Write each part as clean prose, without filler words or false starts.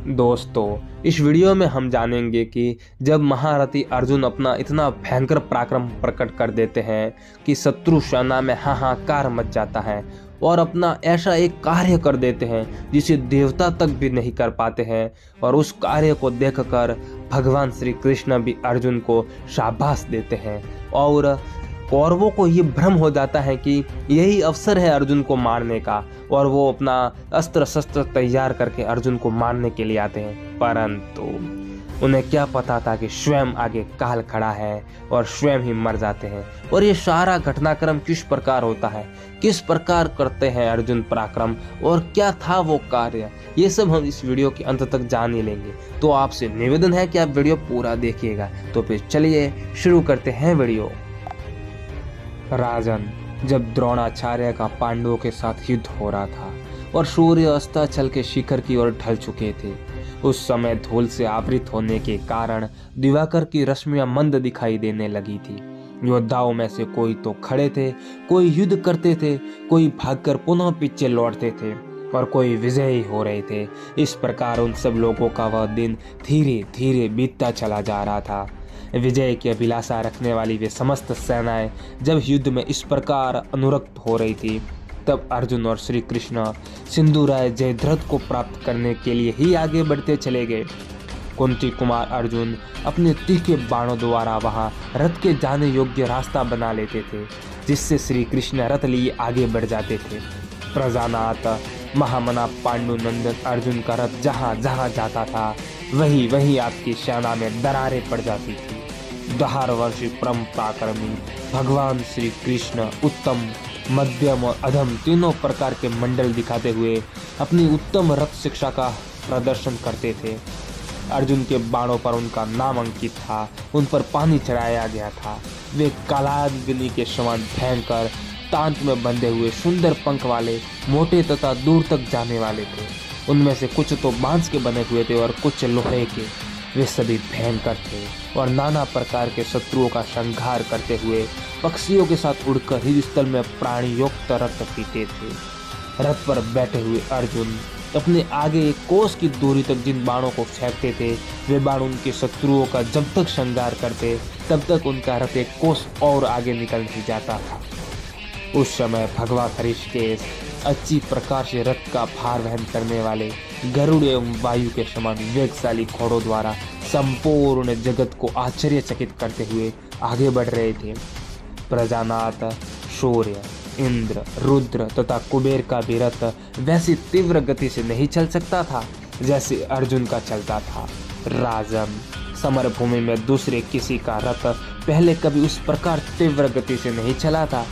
दोस्तों, इस वीडियो में हम जानेंगे कि जब महारथी अर्जुन अपना इतना भयंकर पराक्रम प्रकट कर देते हैं कि शत्रु सेना में हाहाकार मच जाता है और अपना ऐसा एक कार्य कर देते हैं जिसे देवता तक भी नहीं कर पाते हैं, और उस कार्य को देखकर भगवान श्री कृष्ण भी अर्जुन को शाबाश देते हैं और कौरवों को ये भ्रम हो जाता है कि यही अवसर है अर्जुन को मारने का, और वो अपना अस्त्र शस्त्र तैयार करके अर्जुन को मारने के लिए आते हैं। परंतु उन्हें क्या पता था कि स्वयं आगे काल खड़ा है और स्वयं ही मर जाते हैं। और ये सारा घटनाक्रम किस प्रकार होता है, किस प्रकार करते हैं अर्जुन पराक्रम, और क्या था वो कार्य, ये सब हम इस वीडियो के अंत तक जान ही लेंगे। तो आपसे निवेदन है कि आप वीडियो पूरा देखिएगा। तो फिर चलिए शुरू करते हैं वीडियो। राजन, जब द्रोणाचार्य का पांडवों के साथ युद्ध हो रहा था और सूर्य अस्ताचल के शिखर की ओर ढल चुके थे, उस समय धूल से आवृत होने के कारण दिवाकर की रश्मियां मंद दिखाई देने लगी थी। योद्धाओं में से कोई तो खड़े थे, कोई युद्ध करते थे, कोई भागकर पुनः पीछे लौटते थे और कोई विजयी हो रहे थे। इस प्रकार उन सब लोगों का वह दिन धीरे धीरे बीतता चला जा रहा था। विजय की अभिलाषा रखने वाली वे समस्त सेनाएं जब युद्ध में इस प्रकार अनुरक्त हो रही थी, तब अर्जुन और श्री कृष्ण सिंधुराय जयद्रथ को प्राप्त करने के लिए ही आगे बढ़ते चले गए। कुंती कुमार अर्जुन अपने तीखे बाणों द्वारा वहां रथ के जाने योग्य रास्ता बना लेते थे, जिससे श्री कृष्ण रथ लिए आगे बढ़ जाते थे। प्रजानाथ महामना पांडुनंदन अर्जुन का रथ जहां जहां जाता था, वही वही आपकी सेना में दरारें पड़ जाती थी। दहारवर्षी परम पराक्रमी भगवान श्री कृष्ण उत्तम, मध्यम और अधम तीनों प्रकार के मंडल दिखाते हुए अपनी उत्तम रथ शिक्षा का प्रदर्शन करते थे। अर्जुन के बाणों पर उनका नाम अंकित था, उन पर पानी चढ़ाया गया था। वे कालाग्नि के समान भयंकर, तांत में बंधे हुए सुंदर पंख वाले, मोटे तथा दूर तक जाने वाले थे। उनमें से कुछ तो बांस के बने हुए थे और कुछ लोहे के। वे सभी भयंकर थे और नाना प्रकार के शत्रुओं का संहार करते हुए पक्षियों के साथ उड़कर युद्ध स्थल में प्राणी युक्त रथ पीते थे। रथ पर बैठे हुए अर्जुन अपने आगे एक कोस की दूरी तक जिन बाणों को फेंकते थे, वे बाण उनके शत्रुओं का जब तक संहार करते, तब तक उनका रथ एक कोस और आगे निकल नहीं जाता था। उस समय भगवान हरिकेश अच्छी प्रकार से रथ का भार वहन करने वाले गरुड़ एवं वायु के समान वेगशाली घोड़ों द्वारा संपूर्ण जगत को आश्चर्यचकित करते हुए आगे बढ़ रहे थे। प्रजानाथ, सूर्य, इंद्र, रुद्र तथा कुबेर का भी रथ वैसी तीव्र गति से नहीं चल सकता था जैसे अर्जुन का चलता था। राजन, समरभूमि में दूसरे किसी का रथ पहले कभी उस प्रकार तीव्र गति से नहीं चला था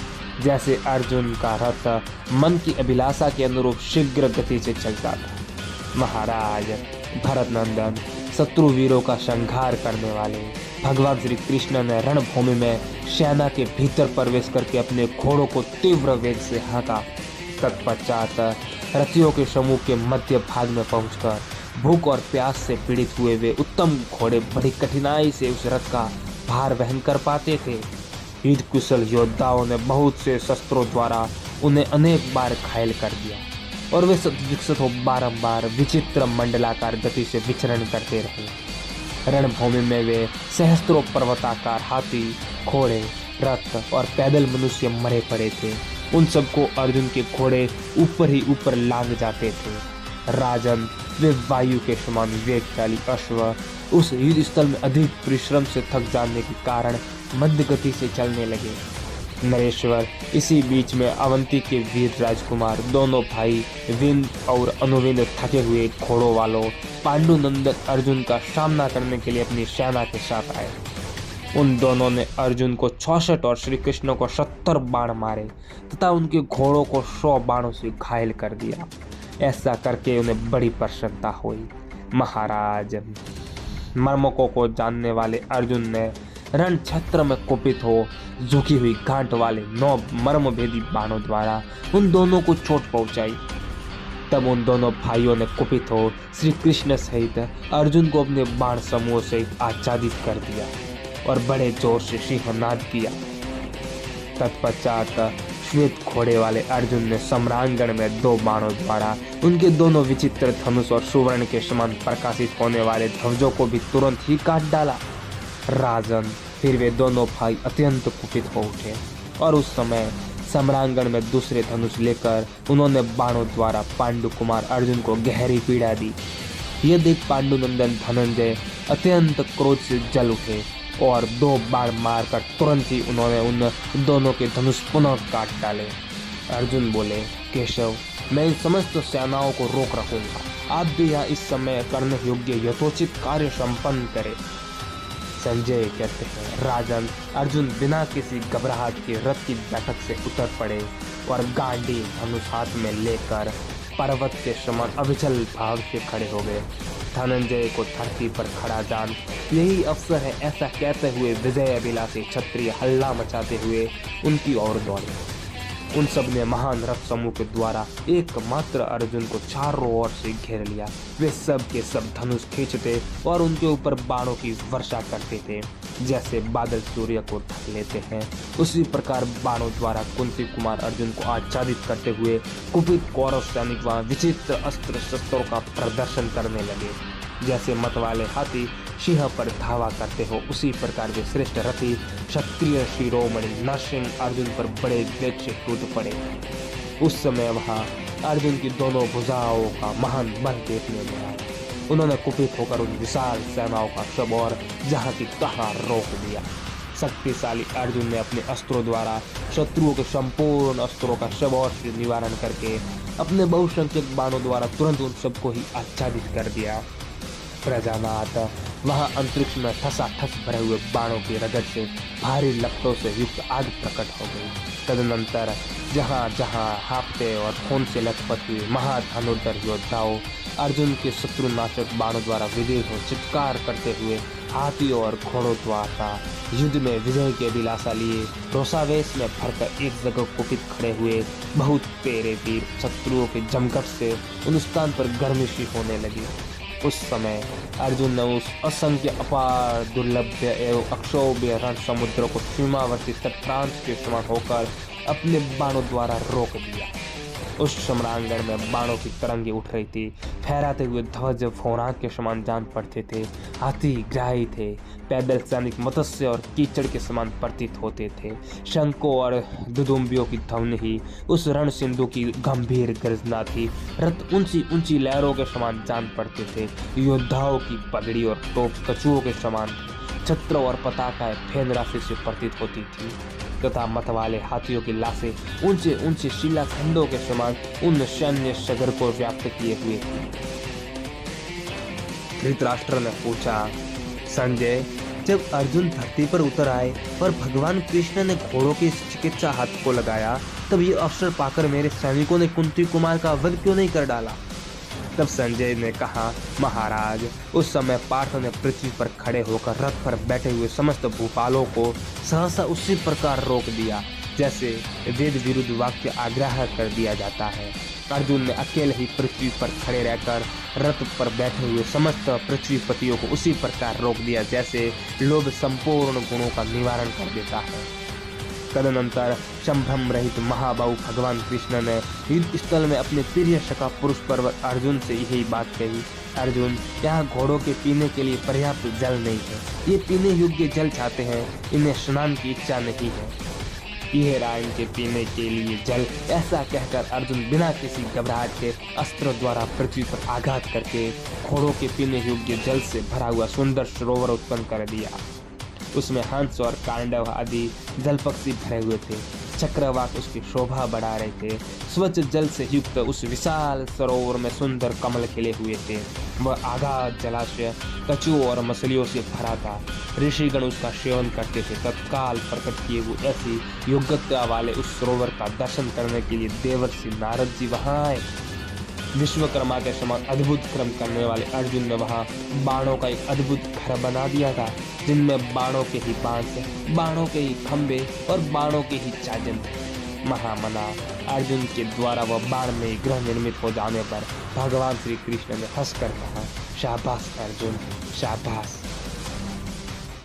जैसे अर्जुन का रथ मन की अभिलाषा के अनुरूप शीघ्र गति से चलता था। महाराज भरत नंदन, शत्रु वीरों का संहार करने वाले भगवान श्री कृष्ण ने रणभूमि में सेना के भीतर प्रवेश करके अपने घोड़ों को तीव्र वेग से हाँका। तत्पश्चात रथियों के समूह के मध्य भाग में पहुंचकर भूख और प्यास से पीड़ित हुए वे उत्तम घोड़े बड़ी कठिनाई से उस रथ का भार वहन कर पाते थे। युद्ध कुशल योद्धाओं ने बहुत से शस्त्रों द्वारा उन्हें अनेक बार घायल कर दिया और वे विकसित हो बारंबार विचित्र मंडलाकार गति से विचरण करते रहे। रणभूमि में वे सहस्त्रों पर्वताकार हाथी, घोड़े, रथ और पैदल मनुष्य मरे पड़े थे। उन सबको अर्जुन के घोड़े ऊपर ही ऊपर लांग जाते थे। राजन, वे वायु के समान वेगशाली अश्व उस युद्ध स्थल में अधिक परिश्रम से थक जाने के कारण मंद गति से चलने लगे। नरेश्वर, इसी बीच में अवंती के वीर राजकुमार दोनों भाई विंद और अनुविंद थके हुए घोड़ों वालों पांडुनंदन अर्जुन का सामना करने के लिए अपनी सेना के साथ आए। उन दोनों ने अर्जुन को 66 और श्री कृष्ण को 70 बाण मारे तथा उनके घोड़ों को 100 बाणों से घायल कर दिया। ऐसा करके उन्हें बड़ी प्रसन्नता हुई। महाराज, मर्मकों को जानने वाले अर्जुन ने रण क्षेत्र में कुपित हो झुकी हुई गांठ वाले 9 मर्मभेदी बाणों द्वारा उन दोनों को चोट पहुंचाई। तब उन दोनों भाइयों ने कुपित हो श्री कृष्ण सहित अर्जुन को अपने बाण समूह से आच्छादित कर दिया और बड़े जोर से सिंहनाद किया। तत्पश्चात श्वेत घोड़े वाले अर्जुन ने सम्रांगण में 2 बाणों द्वारा उनके दोनों विचित्र धनुष और सुवर्ण के समान प्रकाशित होने वाले ध्वजों को भी तुरंत ही काट डाला। राजन, फिर वे दोनों भाई अत्यंत कुपित हो उठे और उस समय सम्रांगण में दूसरे धनुष लेकर उन्होंने बाणों द्वारा पांडु कुमार अर्जुन को गहरी पीड़ा दी। यह देख पांडुनंदन धनंजय अत्यंत क्रोध से जल उठे और 2 बाण मारकर तुरंत ही उन्होंने उन दोनों के धनुष पुनः काट डाले। अर्जुन बोले, केशव, मैं इन समस्त सेनाओं को रोक रखूंगा। आप भी यहाँ इस समय करने योग्य यथोचित कार्य संपन्न करें। संजय कहते हैं, राजन, अर्जुन बिना किसी घबराहट के रथ की बैठक से उतर पड़े और गांडी धनुष हाथ में लेकर पर्वत के समान अविचल भाव से खड़े हो गए। धनंजय को धरती पर खड़ा जान यही अवसर है, ऐसा कहते हुए विजय अभिलाषी क्षत्रिय हल्ला मचाते हुए उनकी ओर दौड़े। उन सब ने महान रथ समूह के द्वारा एकमात्र अर्जुन को चारों ओर से घेर लिया। वे सब के सब धनुष खींचते और उनके ऊपर बाणों की वर्षा करते थे। जैसे बादल सूर्य को ढक लेते हैं, उसी प्रकार बाणों द्वारा कुंती कुमार अर्जुन को आच्छादित करते हुए कुपित कौरव सैनिक वहां विचित्र अस्त्र शस्त्रों का प्रदर्शन करने लगे। जैसे मतवाले हाथी सिंह पर धावा करते हो, उसी प्रकार वे श्रेष्ठ रथी क्षत्रिय शिरोमणि नरसिंह अर्जुन पर बड़े वेग से कूद पड़े। उस समय वहां अर्जुन की दोनों भुजाओं का महान बल देखने में आया। उन्होंने कुपित होकर उन विशाल सेनाओं का सब और जहां की तहां रोक दिया। शक्तिशाली अर्जुन ने अपने अस्त्रों द्वारा शत्रुओं के संपूर्ण अस्त्रों का सब और से निवारण करके अपने बहुसंख्यक बाणों द्वारा तुरंत उन सबको ही आच्छादित कर दिया। प्रजानाथ, वहां अंतरिक्ष में ठसाठस भरे हुए बाणों की रगड़ से भारी लपटों से युक्त आग प्रकट हो गई। तदनंतर जहां जहां हाफते और खून से लथपथ हुए महाधनुर्धर योद्धाओं अर्जुन के शत्रुनाशक बाणों द्वारा विदेह हो चित्कार करते हुए हाथियों और घोड़ों द्वारा युद्ध में विजय के अभिलाषा लिए रोषावेश में भरकर एक जगह कुपित खड़े हुए बहुत तेरे वीर शत्रुओं के जमघट से उन स्थान पर गर्मिशी होने लगी। उस समय अर्जुन ने उस असंख्य अपार दुर्लभ्य एवं अक्षोभ्य रण समुद्र को सीमावर्ती तटप्रांत के समान होकर अपने बाणों द्वारा रोक दिया। उस सम्रांगण में बाणों की तरंगे उठ रही थी। फहराते हुए ध्वज फोराक के समान जान पड़ते थे। हाथी ग्राही थे। पैदल सैनिक मत्स्य और कीचड़ के समान प्रतीत होते थे। शंखों और दुदुम्बियों की ध्वनि ही उस रण सिंधु की गंभीर गर्जना थी। रथ ऊंची ऊंची लहरों के समान जान पड़ते थे। योद्धाओं की पगड़ी और टोप कछुओं के समान छत्र और पताकाएं फेन राशि से प्रतीत होती थी तथा मतवाले हाथियों की लाशें ऊंचे ऊंचे शिलाखंडों के समान उन सैन्य सगर को व्याप्त किए हुए थी। धृतराष्ट्र ने पूछा, संजय, जब अर्जुन धरती पर उतर आए और भगवान कृष्ण ने घोड़ों की चिकित्सा हाथ को लगाया, तब ये अवसर पाकर मेरे सैनिकों ने कुंती कुमार का वध क्यों नहीं कर डाला? तब संजय ने कहा, महाराज, उस समय पार्थ ने पृथ्वी पर खड़े होकर रथ पर बैठे हुए समस्त भूपालों को सहसा उसी प्रकार रोक दिया जैसे वेद विरुद्ध वाक्य आग्रह कर दिया जाता है। अर्जुन ने अकेले ही पृथ्वी पर खड़े रहकर रथ पर बैठे हुए समस्त पृथ्वीपतियों को उसी प्रकार रोक दिया जैसे लोभ संपूर्ण गुणों का निवारण कर देता है। तदनंतर संभ्रम रहित महाबाहु भगवान कृष्ण ने युद्ध स्थल में अपने प्रिय सखा पुरुष पर्वत अर्जुन से यही बात कही, अर्जुन, यहाँ घोड़ों के पीने के लिए पर्याप्त जल नहीं है। ये पीने योग्य जल चाहते हैं, इन्हें स्नान की इच्छा नहीं है। ये रहा इनके पीने के लिए जल। ऐसा कहकर अर्जुन बिना किसी घबराहट के अस्त्र द्वारा पृथ्वी पर आघात करके घोड़ों के पीने योग्य जल से भरा हुआ सुंदर सरोवर उत्पन्न कर दिया। उसमें हंस और कांडव आदि जल पक्षी भरे हुए थे। चक्रवाक उसकी शोभा बढ़ा रहे थे। स्वच्छ जल से युक्त उस विशाल सरोवर में सुंदर कमल खिले हुए थे। वह आगाध जलाशय कछुओं और मछलियों से भरा था। ऋषिगण उसका सेवन करते थे। तत्काल प्रकट किए हुए ऐसी योग्यता वाले उस सरोवर का दर्शन करने के लिए देवर्षि नारद जी वहां आए। विश्वकर्मा के समान अद्भुत कर्म करने वाले अर्जुन ने वहां बाणों का एक अद्भुत घर बना दिया था, जिनमें बाणों के ही बांस, बाणों के ही खंबे और बाणों के ही चाजन थे। महामना अर्जुन के द्वारा वह बाण में गृह निर्मित हो जाने पर भगवान श्री कृष्ण ने हंसकर कहा, शाबाश अर्जुन, शाबाश।